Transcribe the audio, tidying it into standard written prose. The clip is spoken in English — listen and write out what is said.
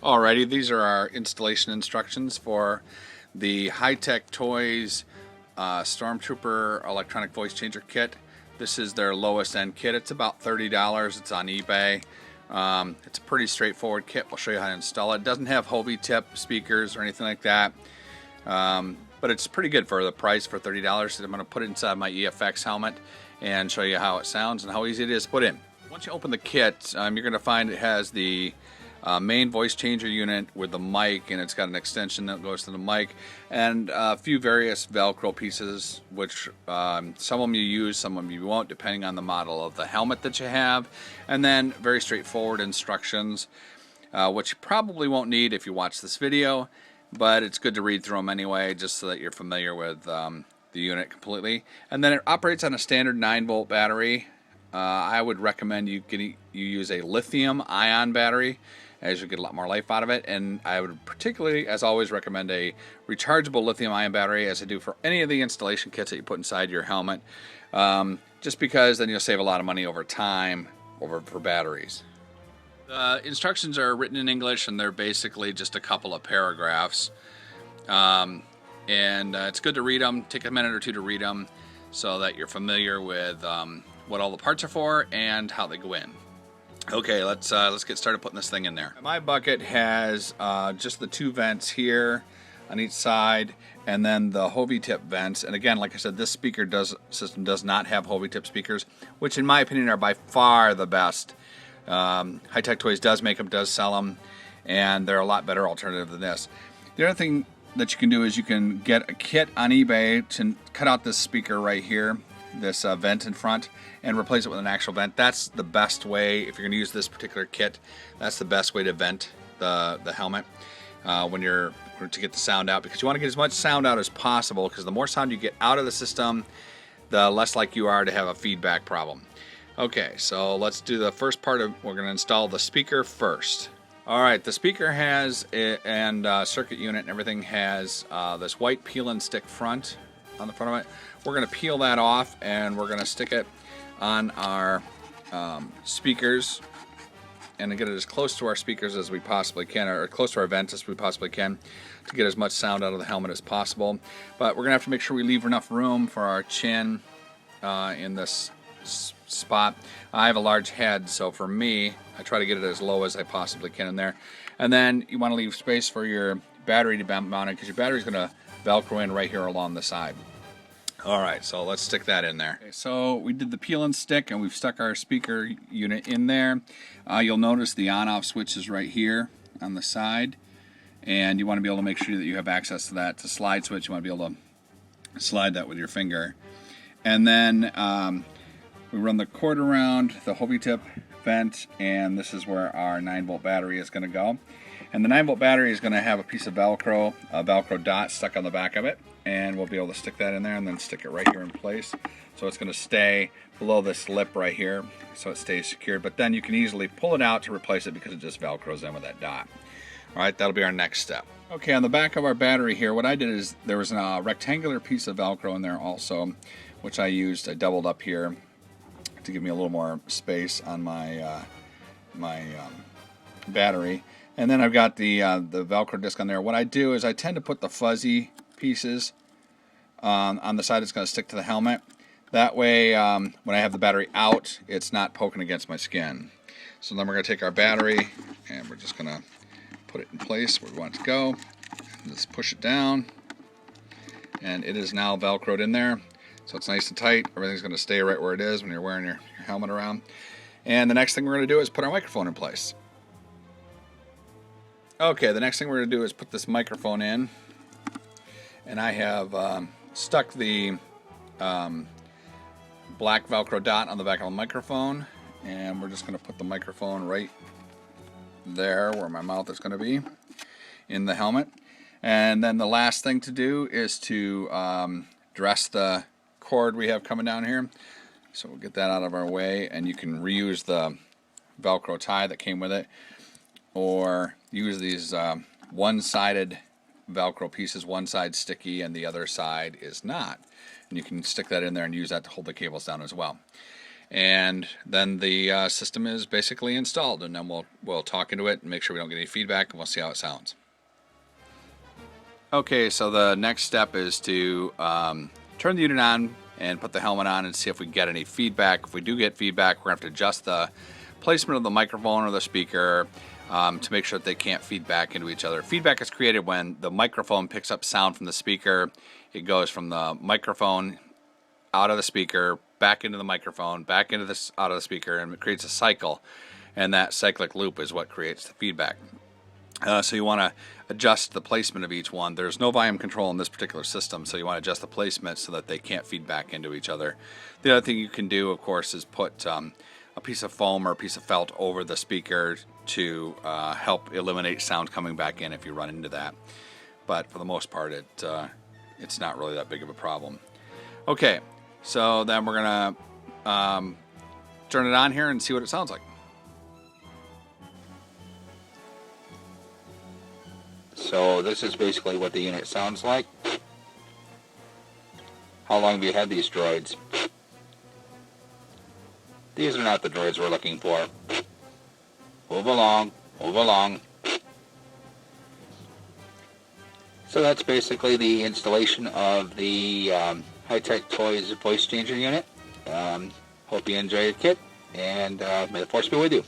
Alrighty, these are our installation instructions for the HyTechToyz Stormtrooper electronic voice changer kit. This is their lowest end kit. It's about $30. It's on eBay. It's a pretty straightforward kit. We'll show you how to install it. It doesn't have Hobie tip speakers or anything like that, but it's pretty good for the price for $30. I'm going to put it inside my EFX helmet and show you how it sounds and how easy it is to put in. Once you open the kit, you're going to find it has the main voice changer unit with the mic, and it's got an extension that goes to the mic, and a few various Velcro pieces, which some of them you use, some of them you won't, depending on the model of the helmet that you have. And then very straightforward instructions, which you probably won't need if you watch this video, but it's good to read through them anyway, just so that you're familiar with the unit completely. And then it operates on a standard 9-volt battery. I would recommend you use a lithium-ion battery, as you get a lot more life out of it. And I would particularly, as always, recommend a rechargeable lithium-ion battery, as I do for any of the installation kits that you put inside your helmet, just because then you'll save a lot of money over time for batteries. The instructions are written in English, and they're basically just a couple of paragraphs. It's good to read them. Take a minute or two to read them so that you're familiar with what all the parts are for and how they go in. Okay, let's get started putting this thing in there. My bucket has just the two vents here on each side, and then the Hobie tip vents. And again, like I said, this system does not have Hobie tip speakers, which in my opinion are by far the best. HyTechToyz does make them, does sell them, and they're a lot better alternative than this. The other thing that you can do is you can get a kit on eBay to cut out this speaker right here, this vent in front, and replace it with an actual vent. That's the best way. If you're going to use this particular kit, that's the best way to vent the helmet to get the sound out, because you want to get as much sound out as possible, because the more sound you get out of the system, the less likely you are to have a feedback problem. Okay, so let's do the first part of, we're going to install the speaker first. Alright, the speaker has, and circuit unit and everything has this white peel and stick front on the front of it. We're going to peel that off, and we're going to stick it on our speakers, and to get it as close to our speakers as we possibly can, or close to our vents as we possibly can, to get as much sound out of the helmet as possible. But we're going to have to make sure we leave enough room for our chin in this spot. I have a large head, so for me, I try to get it as low as I possibly can in there. And then you want to leave space for your battery to be mounted, because your battery is going to Velcro in right here along the side. Alright, so let's stick that in there. Okay, so we did the peel and stick, and we've stuck our speaker unit in there. You'll notice the on-off switch is right here on the side, and you want to be able to make sure that you have access to that. It's a slide switch. You want to be able to slide that with your finger. And then we run the cord around the Hobie tip vent, and this is where our 9-volt battery is going to go. And the 9-volt battery is going to have a piece of Velcro, a Velcro dot stuck on the back of it, and we'll be able to stick that in there and then stick it right here in place. So it's going to stay below this lip right here, so it stays secured. But then you can easily pull it out to replace it, because it just Velcros in with that dot. Alright, that'll be our next step. Okay, on the back of our battery here, what I did is there was a rectangular piece of Velcro in there also, which I used. I doubled up here to give me a little more space on my battery. And then I've got the Velcro disc on there. What I do is I tend to put the fuzzy pieces on the side that's going to stick to the helmet. That way, when I have the battery out, it's not poking against my skin. So then we're going to take our battery, and we're just going to put it in place where we want it to go. And just push it down, and it is now Velcroed in there. So it's nice and tight. Everything's going to stay right where it is when you're wearing your helmet around. And the next thing we're going to do is put our microphone in place. Okay, the next thing we're going to do is put this microphone in. And I have stuck the black Velcro dot on the back of the microphone. And we're just going to put the microphone right there where my mouth is going to be in the helmet. And then the last thing to do is to dress the cord we have coming down here. So we'll get that out of our way, and you can reuse the Velcro tie that came with it, or use these one-sided Velcro pieces. One side sticky and the other side is not, and you can stick that in there and use that to hold the cables down as well. and then the system is basically installed, and then we'll talk into it and make sure we don't get any feedback, and we'll see how it sounds. Okay, so the next step is to turn the unit on and put the helmet on and see if we get any feedback. If we do get feedback, we're going to have to adjust the placement of the microphone or the speaker to make sure that they can't feed back into each other. Feedback is created when the microphone picks up sound from the speaker. It goes from the microphone out of the speaker, back into the microphone, back into this out of the speaker, and it creates a cycle. And that cyclic loop is what creates the feedback. So you want to adjust the placement of each one. There's no volume control in this particular system, so you want to adjust the placement so that they can't feed back into each other. The other thing you can do, of course, is put a piece of foam or a piece of felt over the speaker to help eliminate sound coming back in if you run into that. But for the most part, it's not really that big of a problem. Okay, so then we're going to turn it on here and see what it sounds like. So this is basically what the unit sounds like. How long have you had these droids? These are not the droids we're looking for. Move along, move along. So that's basically the installation of the HyTechToyz voice changer unit. Hope you enjoy your kit, and may the force be with you.